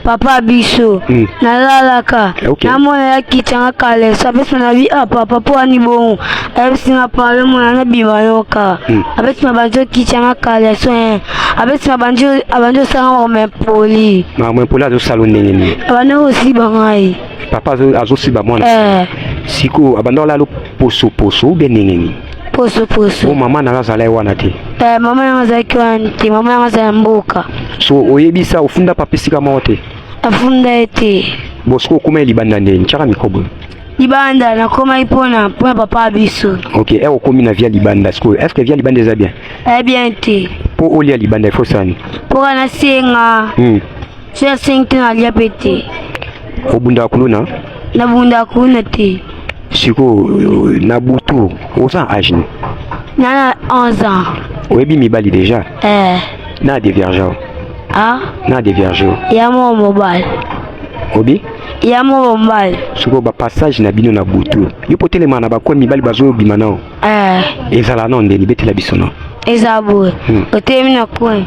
papa biso nalalaka namona yakitanga kale sabesi na bi papa po ani bon abesinga pale mona na bibayoka abesima banjo kitanga kale so abesima banjo sanga me poli azo salo ndenge ni abana aussi bangai papa azo siba mwana siko abando la lo poso be ndenge ni poso o mama na lazala wana te mama na zaki wanti mama na za mboka so oyebisa ofunda papisika mote afunda ete bosko kuma libanda nde nchaka mikobo libanda na koma ipona pour papa biso OK e okomi na via libanda est-ce que via libanda est bien bien te pour olia libanda il faut ça pour na senga c'est 5 na lia pete obunda kuluna na bunda kuluna te siko na butu oza âge na 11 ans oyebi mibali déjà na des vierges na des vierges ya mo mobile obi ya mo mobile siko ba passage na bino na butu yopo telema na bakwa mibali bazo bima nao ezala non de libetela bisono ezabo otemi na coin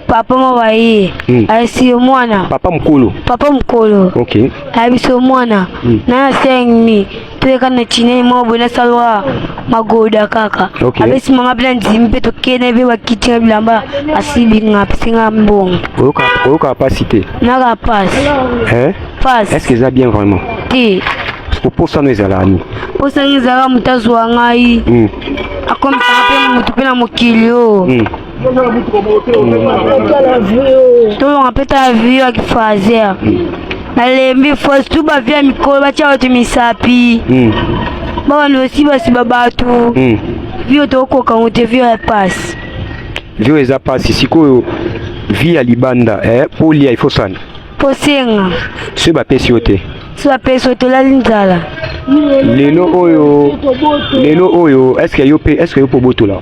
papa mo bayi asi mwana papa mkolo OK abiso mwana na sengi tuweka na chine mo bona salwa magoda kaka abesi manga bila nzimbe to kene be wakitinga bilamba asibi ngapsinga mbongo oka pasité na ka passe passe est-ce que ça bien vraiment ti pour ça nous alani pour ça nous ala mutazwa ngai akom tape mutu pena mokilio to ngapeta vio akifazer nalembi force tu ba via mikolo bacha watu misapi bana aussi basi babatu vio to koka ngote vio ya passe vio eza passe siko via libanda polia il faut sana posenga se ba pesi yote la linzala lelo oyo est-ce que yo po boto la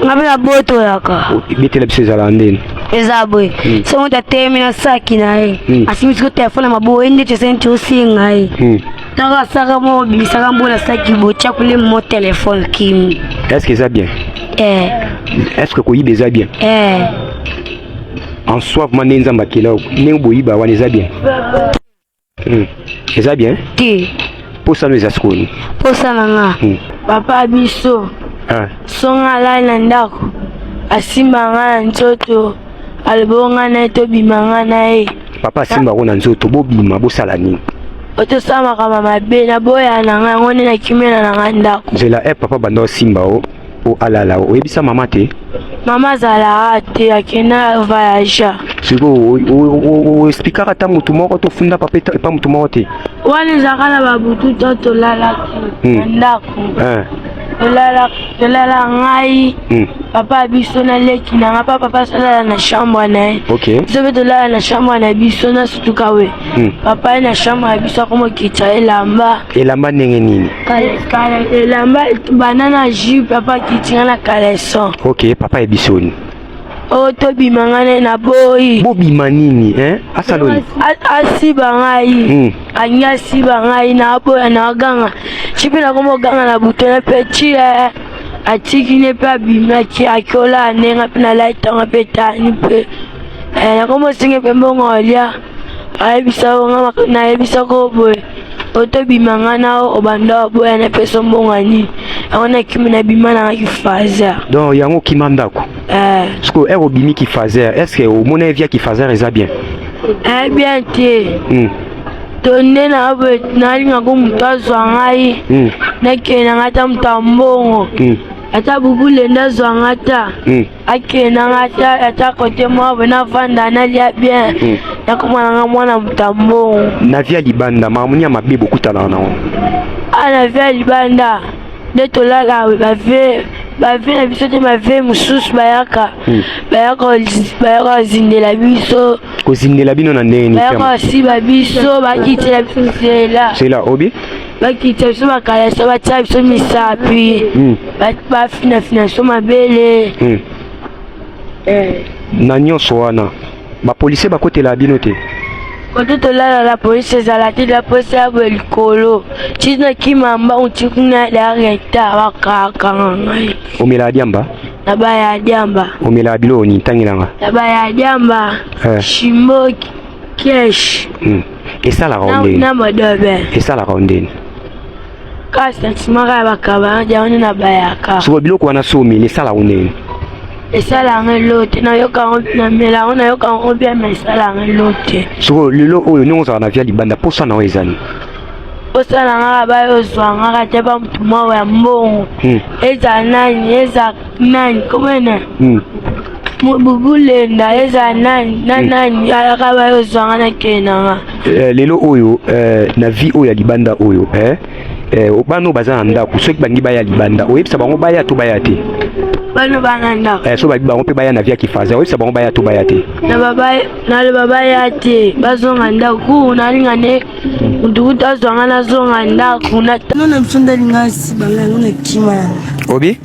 ngabela boto yaka bitela biso ezala ndeni ezabwe so muta termina saki naye asimisi telefone mabo ende tesenti osinga taka saka mo bisaka mbona saki bocha kule mo telefone kim est-ce que ça bien est-ce que koyiba eza bien en soi vraiment nzamba kila ndenge boyiba wana eza bien eza bien ti posa no eza skoni posa nanga papa biso songa la na ndako asimba nga na nzoto alibonga na to bimanga na papa asimba ngo na nzoto bobima bosala nini otosamaka mabe na boya na nga ngone na kimena na nga ndako nzela papa banda osimba o alala oyebisa mama te mama zala te akena voyage siko expliquera ta mutu moko tofunda papa pa mutu moko te wani zakala babutu to lala ndako lala ngai papa biso na leki na nga papa sala na chambre na sobe to lala na chambre na biso na sutuka we papa na chambre biso komo kita elamba ndenge nini elamba banana jus papa kitinga na caleçon OK papa ebisoni to bimangane na boyi bobima nini asaloni asiba ngai anya siba ngai na boya na ganga chipi na komo ganga na buto na pechi atiki ne pa bima ki akola nenga pina laita ngape tani pe na komo singe pe mbongo lia ayebisa nga na yebisa ko boy oto bimangana obanda boya na peso mbongani ona kimi na bimana kifaza donc yango kimandako parce que obimi kifaza est-ce que au mona via kifaza eza bien bien te tonne na abo na linga ko mutazwa ngai na kena ngata mtambongo ata bubule ndazwa ngata akena ngata ata kote mo bona vanda na lia bien na komana mwana mtambongo na via libanda mamunya mabibo kutana na ana via libanda de tolala bave na biso te bave mususu bayaka zindela biso kozindela bino na ndenge bayaka siba biso bakitela biso sela obi bakitela biso bakalasa batia biso misapi bafinafina biso mabele na nyonso wana bapolisie bakotela bino te kote tolala la police ezala te la police ya bolikolo china kimamba unchikuna da reta wakaka ngai omela diamba na baya diamba omela bilo ni tangilanga na baya diamba shimoki cash. Et ça la ronde. Na madobe. Et ça la ronde. Kasa tsimaka bakaba jaone na bayaka. So biloko wana somi les sala ronde. Et ça la relote na yoka na mela ona yoka on bien mais ça la relote. So lelo oyo nyonso na via libanda posa na wezani. Posa na ngaka bayo swanga ka teba mtu mwa ya mbongo. Eza nani komena. Mubulenda eza nani alaka bayo swanga na kenanga. Lelo oyo na vie oyo ya libanda oyo bano baza ndako soki bangi baya libanda oyebisa bango baya to baya te. Bano bana ndako. So bango pe baya na via kifaza oyebisa bango baya to baya te. Na le baba ya te bazonga ndako nalinga ne nduta zonga na zonga ndako na nona msonda linga si banga ngona kima. Obi?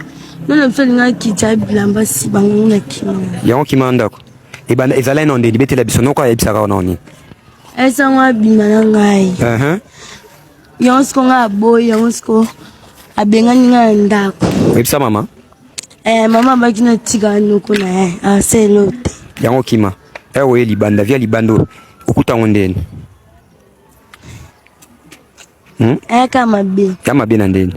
Nona msonda linga kita bilamba si banga ngona kima. Yango kima ndako. Ebana ezala na ndeli betela biso noko ayebisa ka noni. Esa ngwa bima na ngai. Yonsko nga boy yonsko abengani nga ndako. Oyebisa mama? Mama bakina tika nuko na selote. Yango kima. Oye libanda via libando okuta ngondeni. Kama be. Kama be na ndeni.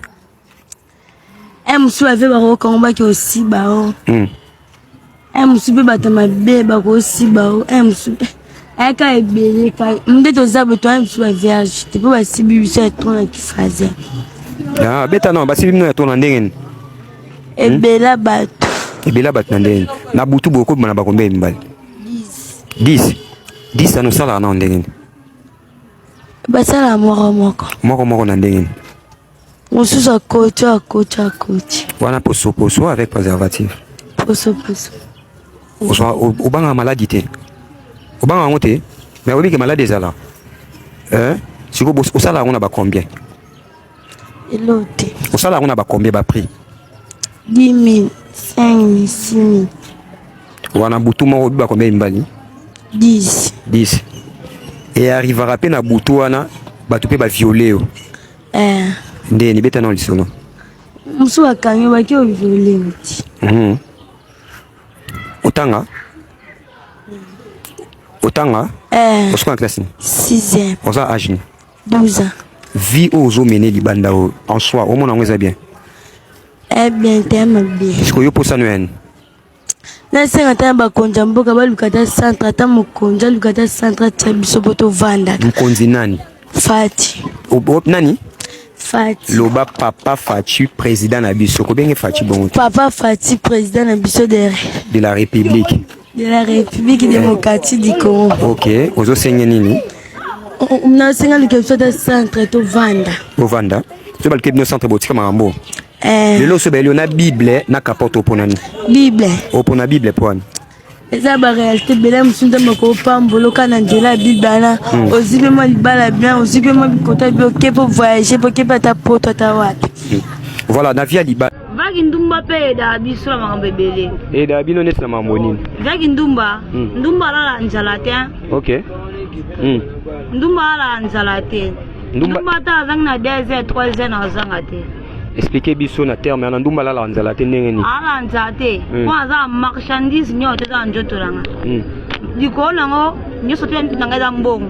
Musu ave ba ko komba ki osiba o. Musu be batama be ba ko osiba o. Musu aka ebele ka ndeto zabo to musu ba vierge. Te po ba sibi biso to na kifaze. Beta non ba sibi no to na ndengeni. Ebela bato. Ebela bato na ndengeni. Na butu boko bana ba kombe mbali. 10 ano sala na ndengeni. Basala moko na ndengeni. Mususa coach. Wana poso avec préservatif. Poso. Obanga maladie te. Obanga ngote. Mais obi ke maladie zala. Siko osala ngona ba combien? Elote. Osala ngona ba combien ba prix? 10 000, 5 000, 6 000. Wana butu moko ba combien mbali? 10. Et arrivera pe na butu wana batu pe ba violer. Ndeni beta na lisono. Musu akanyo ba ki o violer muti. Otanga? Osko en classe? 6e. Osa âge ni? 12 ans. Vie ozo mener libanda en soi, au monde en bien. Bien, bien. Est-ce que yo posa no en? Na senga tamba konja mboka ba lukata centre tamu konja lukata centre tsabiso poto vanda. Mkonzi nani? Fati. Nani? Fati. Loba papa Fati président na biso. Ko benge Fati bon. Papa Fati président na biso de la République. De la République démocratique du Congo. OK, ozo senga nini? Na senga lukata centre to vanda. O vanda. To balke no centre botika mambo. Lelo so beli na Bible na kapoto ponani. Bible. Opona Bible poni. Eza ba réalité bela musunda mako pambolo kana njela Bible na ozibe mo libala bien ozibe mo bikota bio kepo voyager po kepa ta poto ta wapi. Voilà na via liba. Vaki ndumba pe da biso la makambe bele. Da bino net na mambo nini? Vaki ndumba la njala te. OK. Ndumba la njala te. Ndumba ta zang na 2h 3h na zanga te. Expliquez biso na terme na ndumba la nzala te ndengeni. Ala nzate. Kwa za marchandise nyote za njoto langa. Dikola ngo nyoso te nanga za mbongo.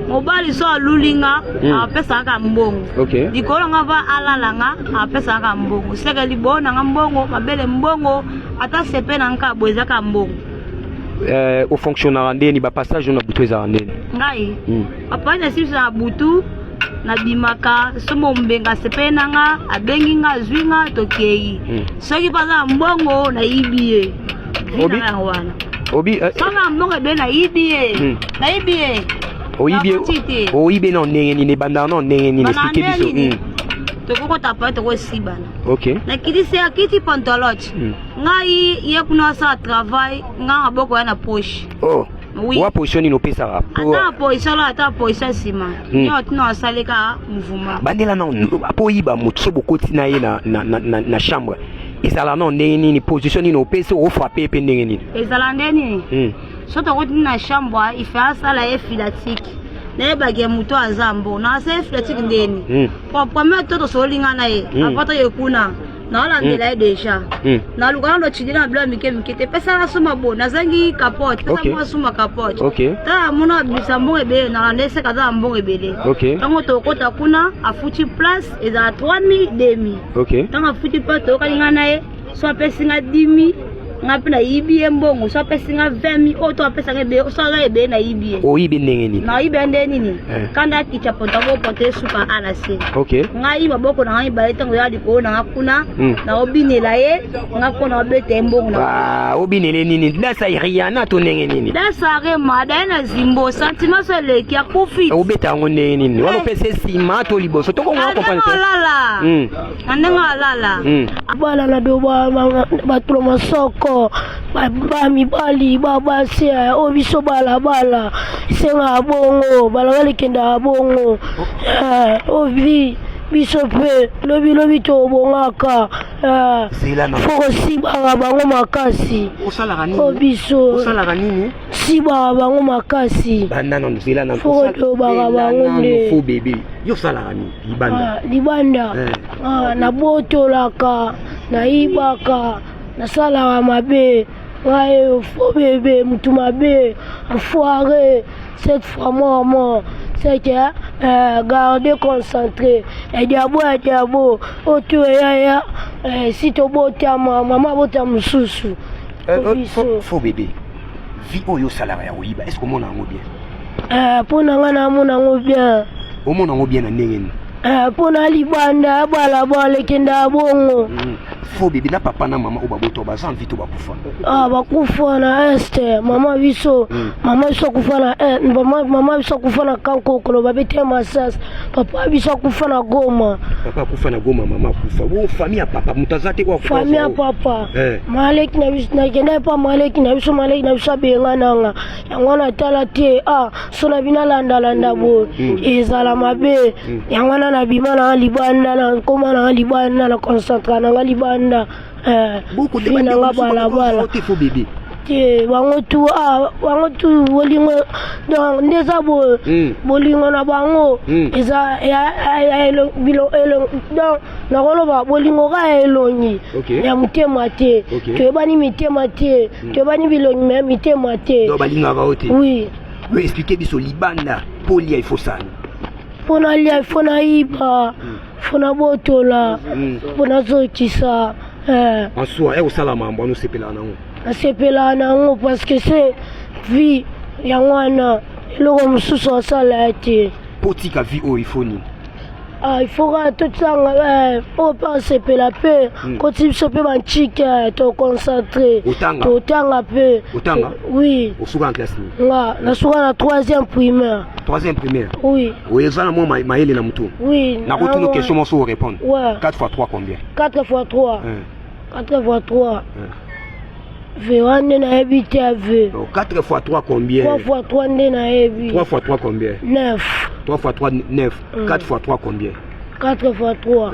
Mobali so alulinga apesa ka mbongo. OK. Dikola nga va ala langa apesa ka mbongo. Seka libona nga mbongo mabele mbongo ata sepe na nka boza ka mbongo. Au fonctionnaire ndeni ba passage na butu za ndeni. Ngai. Papa na sisi na butu na bimaka somo mbenga sepena nga abengi nga zwinga tokei soki paza mbongo na ibie obi sanga mbongo be na ibie oibie no ndenge ni banda no ndenge ni expliquer biso tokoko tapa toko sibana. OK. Na kiti pantalote ngai ye kuna sa travail nga aboko ya na poche. Oui. Wa position no pesa ra. Ata position sima. Yo tino saleka mouvement. Bandela na apo iba mutso bokoti na ye na chambre. Ezala na ndenge ni position no pesa o frapper pe ndenge ni. Ezala ndeni. Soto koti na chambre il fait sala e filatique. Ne bage muto azambo na se filatique ndeni. Kwa premier toto solinga na ye. Apata yekuna. naolandela déjà naluka nalochidi na bilo mike mike te pesa na suma bo nazangi capote pesa mwa suma capote ta mona bisa mbongo ebele nalandese kaza mbongo ebele tango tokota kuna afuti place eza 3000 demi tango afuti place tokalinga naye so apesinga 10000 ngapena ibi mbongo so apesinga 20000 oto apesa ngebe so ebe na ibi o ibi ndengeni na ibi ndeni kanda kicha potabo pote suka anase ngai maboko na ngai baleta ngo yadi ko na kuna na obinela ye ngakona obete mbongo na obinele nini dasa iriana to ndengeni dasa re mada na zimbo sentiment so leki akufi obeta ngo ndengeni walo pese sima to liboso to ko ngako pa lala andenga lala bala na doba batlo masoko ba mibali baba sia obiso bala senga bongo bala wale kenda bongo obi biso pe lobi to bongaka foko siba bango makasi obiso siba bango makasi banana nzela na foko bango nde fo bébé yo sala rani libanda na botolaka na ibaka nasala wa mabe ouais faux bébé mutu mabe enfoiré cette fois moi c'est que garder concentré et diabo otu ya si to bota mama bota mususu faux bébé vie oyo salarié ya oyiba est-ce que mona ngo bien pona ngana mona ngo bien o mona ngo bien na ndengeni pona libanda bala kenda bongo faux bébé na papa na mama obaboto bazan vito bakufa bakufa na este mama biso kufa na mama biso kufa na kankokolo babete masas papa biso kufa na Goma mama kufa wo famille ya papa mutazate kwa kufa famille ya papa maleki na biso na kenda pa maleki na biso benga nanga yango na tala te so na bina landa bo ezala mabe yango na bima na libanda na koma na libanda na concentra na libanda beaucoup de balabala faux bébé bango tu bolingo donc ndeza bolingo na bango eza bilo donc nakoloba bolingo ka elongi ya mutema te toyebani mitema te toyebani bilongi me mitema te donc balingaka ote oui expliquer biso libanda polia il faut ça pona lia fona iba fona botola fona zokisa en soi au salama mbona sepela nango parce que c'est vie yangwana eloko mususu asala te potika vie o ifoni il faut tout ça pour pas sepela pe quand il se peut banchike to concentrer to tanga pe oui au souvent en classe na souvent na 3e primaire oui ezana mo maele na mutu oui na retourne question mo so répondre 4 x 3 combien 4 x 3 4 x 3 Vérande na habité à V. 4 x 3 combien 3 x 3 na habité. 3 x 3 combien 9. 3 x 3 9. 4 x 3 combien 4 x 3.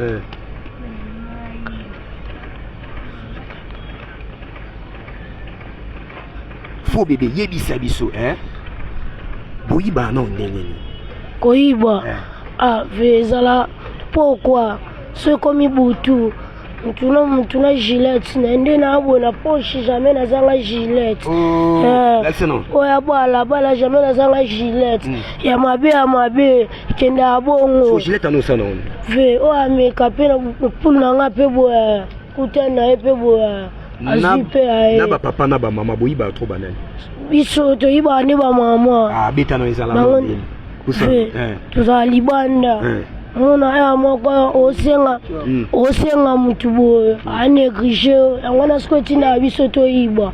Faux bébé yebisa biso boyiba non ndengeni. Koyiba. Vezala pourquoi ce comme butu mutuna Gillette nende na bona poche jamais na zanga Gillette oya bala jamais na zanga Gillette ya mabe kenda bongo Gillette ano sana on ve o ameka pe na pula nga pe bo kutana pe bo azipe na ba papa na ba mama boyiba trop banal biso to yiba ne ba mama beta no ezala no tuza libanda mona ya moko osenga mutu boye aneglige yango siko tinda biso to yiba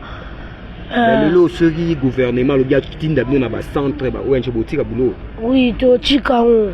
lelo soki gouvernement lo bia tinda bino na ba centre ba ONG botika bulo oui to chikango